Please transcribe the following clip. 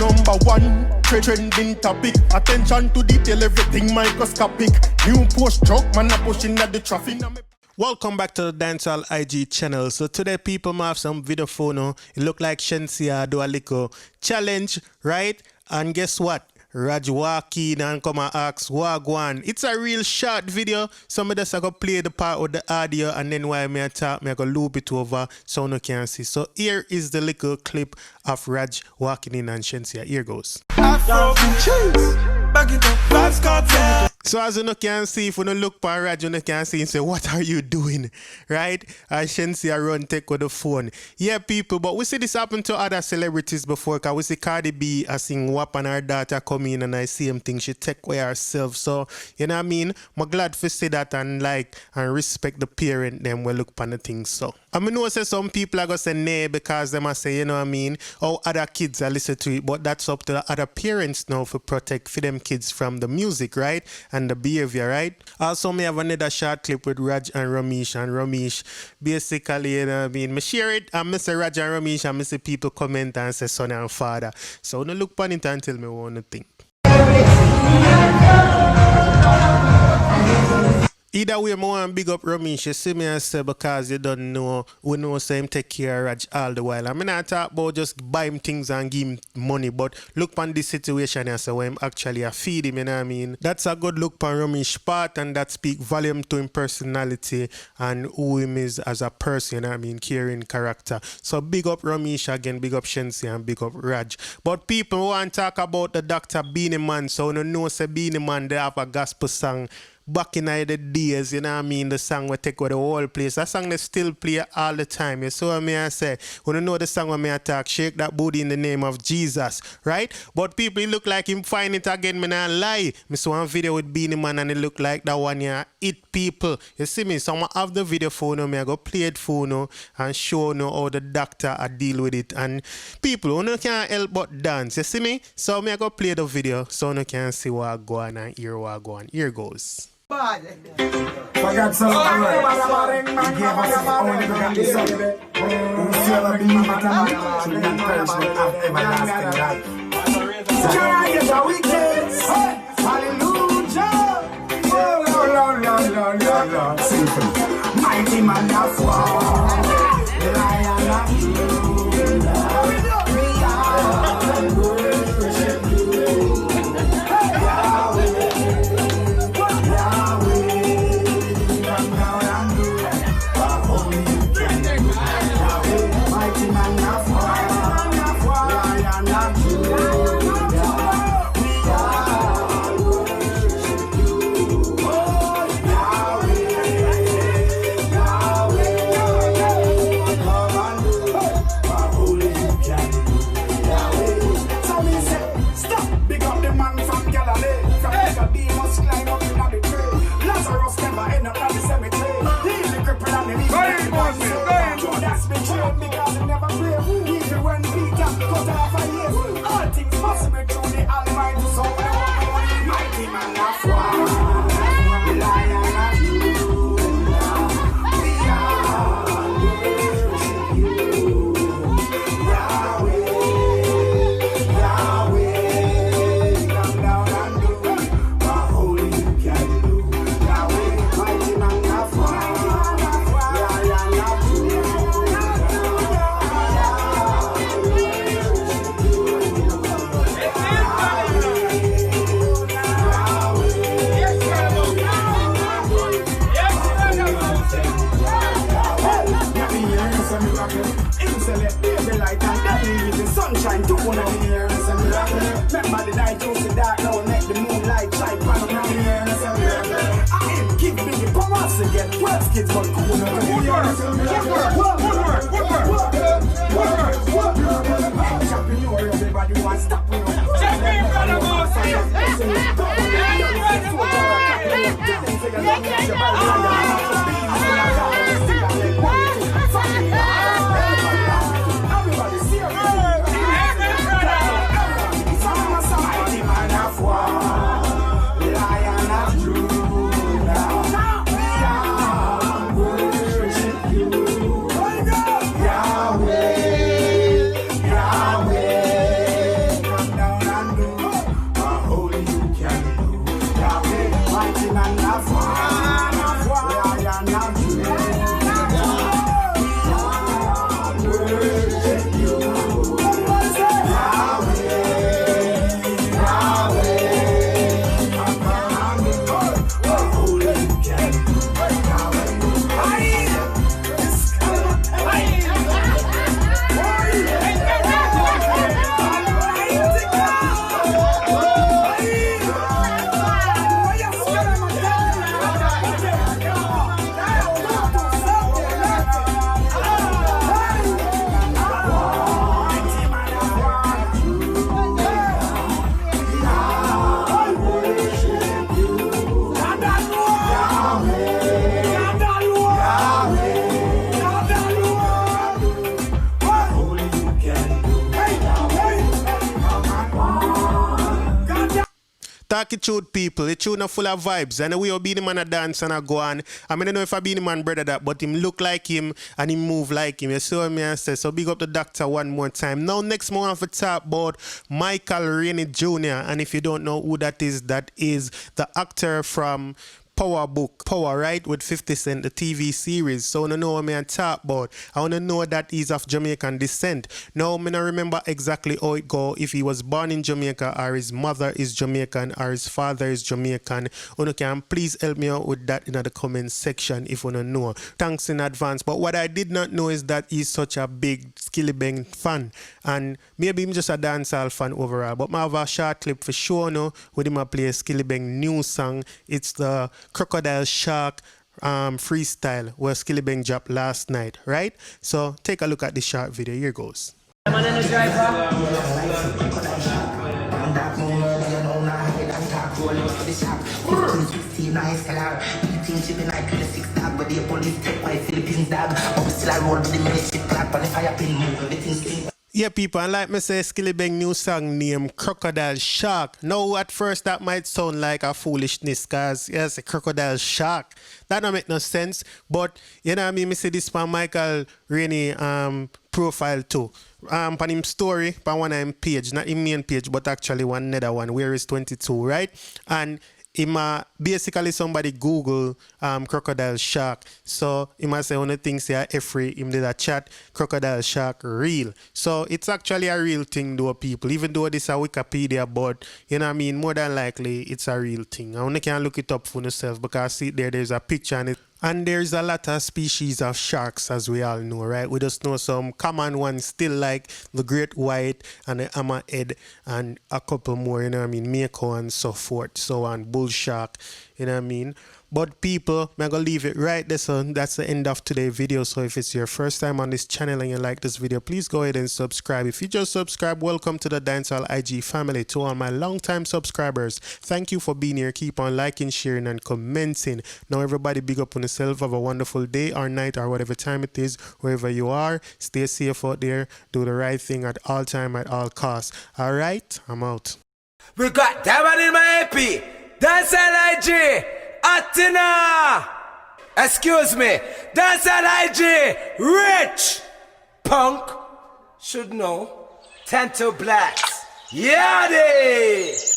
Number one, trending topic. Attention to detail, everything microscopic. New post truck, man a pushing at the traffic. Welcome back to the Dancehall IG channel. So today people might have some video phono. It look like Shenseea do a little challenge, right? And guess what? Raj walk in and come and ask Wagwan. It's a real short video. Some of us are going to play the part with the audio and then while I talk, I go loop it over so no can see. So here is the little clip of Raj walking in and Shenseea. Here goes. So as you can see, if you don't look for Raj, you can see and say, what are you doing? Right? And Shenseea run take with the phone. Yeah, people, but we see this happen to other celebrities before, because we see Cardi B I sing WAP and her daughter come in and I see him think she take away herself. So, you know what I mean? I'm glad to see that and like and respect the parent them will look upon the things. So I mean, know say some people are gonna say nay because they must say, you know what I mean, oh other kids are listen to it, but that's up to the other parents now for protect for them kids from the music, right? And the behavior, right? Also, me have another short clip with Raj and Ramesh basically, you know what I mean, me share it and me say Raj and Ramesh and me see people comment and say son and father. So no look upon it until me want to think. Either way, I want to big up Ramesh. You see me and say because you don't know, we know say him take care of Raj all the while. I mean, I talk about just buy him things and give him money, but look on this situation and say when him actually feed him, you know what I mean? That's a good look on Ramesh part and that speak volume to him personality and who him is as a person, you know what I mean? Caring character. So big up Ramesh again, big up Shenseea and big up Raj. But people want to talk about the Dr. Beenieman, so you know say Beenieman, they have a gospel song back in the days, you know what I mean, the song will take over the whole place. That song they still play all the time. You see what I say? When you know the song when me attack, shake that booty in the name of Jesus, right? But people, it look like him find it again, me not lie. Me saw one video with Beenieman and it look like that one here, it people. You see me? So I have the video phone, me I go play it phone and show you how the doctor I deal with it. And people, you can't help but dance. You see me? So me I go play the video so you can see what I go on and hear what I go on. Here goes. Forgot some of the He gave us his only begotten Son, whosoever believeth in him should not perish but have everlasting life. Jah is a wicked, hallelujah. Oh Lord, sing for me. Mighty man of war, Lion of Judah, we all worship you. Remember the night was so dark, now make the moonlight shine from the air. I am keep big promise again. 12 kids but cool. Work. Everybody wants to stop. Talk it truth, people. The tune are full of vibes. And the way Beenieman a dance and a go on. I mean, I don't know if a Beenieman brother that, but him look like him and him move like him. You see what I say? So big up the doctor one more time. Now, next month, I have to talk about Micael Rainey Jr. And if you don't know who that is the actor from Power Book, Power, right, with 50 Cent, the TV series. So I want to know what I talk about. I want to know that he's of Jamaican descent. Now, I don't remember exactly how it go, if he was born in Jamaica or his mother is Jamaican or his father is Jamaican. You can please help me out with that in the comment section if you don't know. Thanks in advance. But what I did not know is that he's such a big Skillibeng fan. And maybe I'm just a dancehall fan overall. But I have a short clip for sure now with him play a Skillibeng new song. It's the Crocodile Shark freestyle where Skillibeng dropped last night, right? So take a look at this short video. Here goes. Yeah, people, and like me say, Skillibeng new song named Crocodile Shark. Now, at first, that might sound like a foolishness, because, yes, a crocodile shark. That don't make no sense, but, you know what I mean, me see this on Micael Rainey profile too. On him story, on one of him page, not him main page, but actually one another one, where is 22, right? And him basically somebody Google crocodile shark. So he must say one of the things here every him did a chat crocodile shark real. So it's actually a real thing though, people. Even though this is a Wikipedia, but you know what I mean, more than likely it's a real thing. I only can look it up for yourself because see there's a picture and it. And there's a lot of species of sharks, as we all know, right? We just know some common ones still like the great white and the hammerhead and a couple more, you know what I mean, Micael and so forth, so on, bull shark, you know what I mean? But people, I'm going to leave it right there. So that's the end of today's video. So if it's your first time on this channel and you like this video, please go ahead and subscribe. If you just subscribe, welcome to the Dancehall IG family. To all my long-time subscribers, thank you for being here. Keep on liking, sharing, and commenting. Now, everybody, big up on yourself. Have a wonderful day or night or whatever time it is, wherever you are. Stay safe out there. Do the right thing at all time, at all costs. All right? I'm out. We got that one in my AP. Dancehall IG. Atina! Excuse me, that's an IG, rich! Punk, should know, 10 to blacks, yaddy!